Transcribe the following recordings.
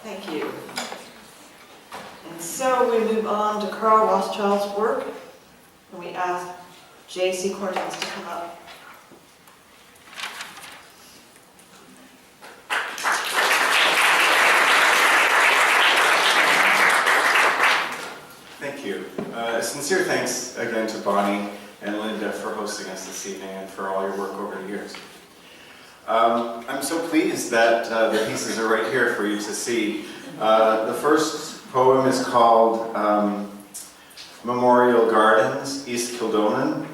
Thank you. And so we move on to Carl Rothschild's work, and we ask JC Cortens to come up. Thank you. Sincere thanks again to Bonnie and Linda for hosting us this evening and for all your work over the years. I'm so pleased that the pieces are right here for you to see. The first poem is called Memorial Gardens, East Kildonan,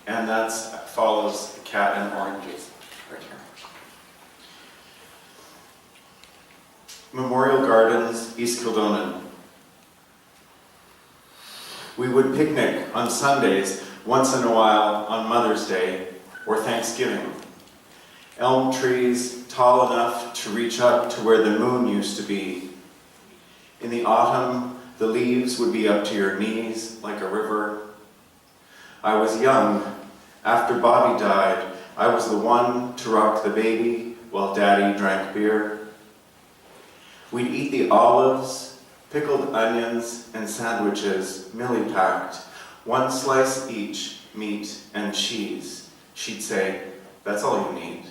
and that follows Cat and Oranges right here. Memorial Gardens, East Kildonan. We would picnic on Sundays, once in a while on Mother's Day or Thanksgiving. Elm trees tall enough to reach up to where the moon used to be. In the autumn, the leaves would be up to your knees like a river. I was young. After Bobby died, I was the one to rock the baby while Daddy drank beer. We'd eat the olives, pickled onions, and sandwiches, Millie packed, one slice each, meat and cheese. She'd say, "That's all you need."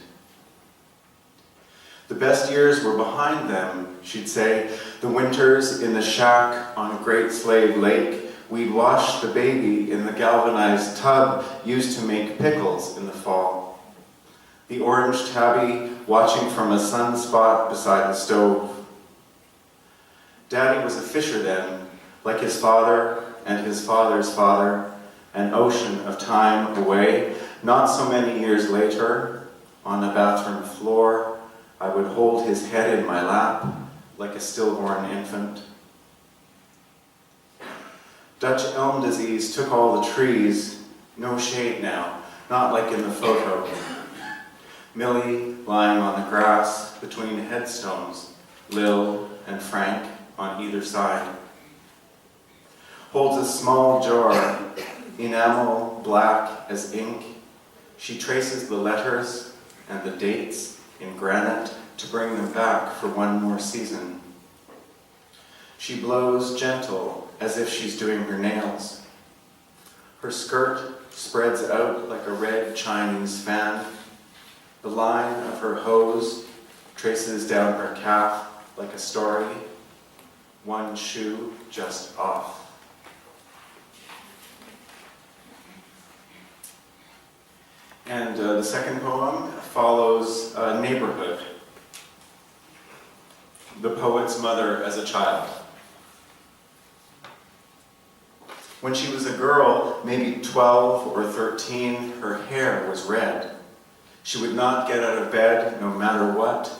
The best years were behind them, she'd say. The winters in the shack on Great Slave Lake, we'd wash the baby in the galvanized tub used to make pickles in the fall. The orange tabby watching from a sunspot beside the stove. Daddy was a fisher then, like his father and his father's father, an ocean of time away. Not so many years later, on the bathroom floor, I would hold his head in my lap like a stillborn infant. Dutch elm disease took all the trees, no shade now, not like in the photo. Millie lying on the grass between headstones, Lil and Frank on either side. Holds a small jar, enamel black as ink. She traces the letters and the dates in granite to bring them back for one more season. She blows gentle as if she's doing her nails. Her skirt spreads out like a red Chinese fan. The line of her hose traces down her calf like a story, one shoe just off. And the second poem follows Neighborhood, the poet's mother as a child. When she was a girl, maybe 12 or 13, her hair was red. She would not get out of bed no matter what.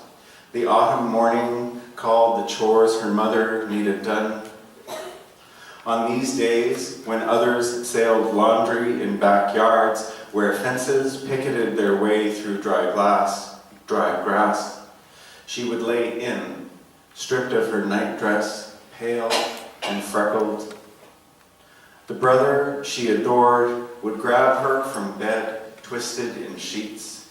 The autumn morning called the chores her mother needed done. On these days, when others sailed laundry in backyards, where fences picketed their way through dry grass, she would lay in, stripped of her nightdress, pale and freckled. The brother she adored would grab her from bed, twisted in sheets.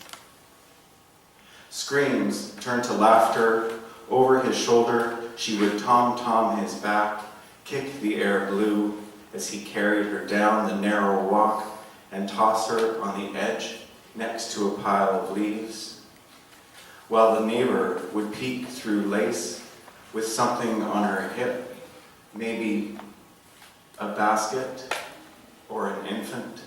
Screams turned to laughter. Over his shoulder, she would tom-tom his back, kick the air blue as he carried her down the narrow walk and toss her on the edge next to a pile of leaves, while the neighbor would peek through lace with something on her hip, maybe a basket or an infant.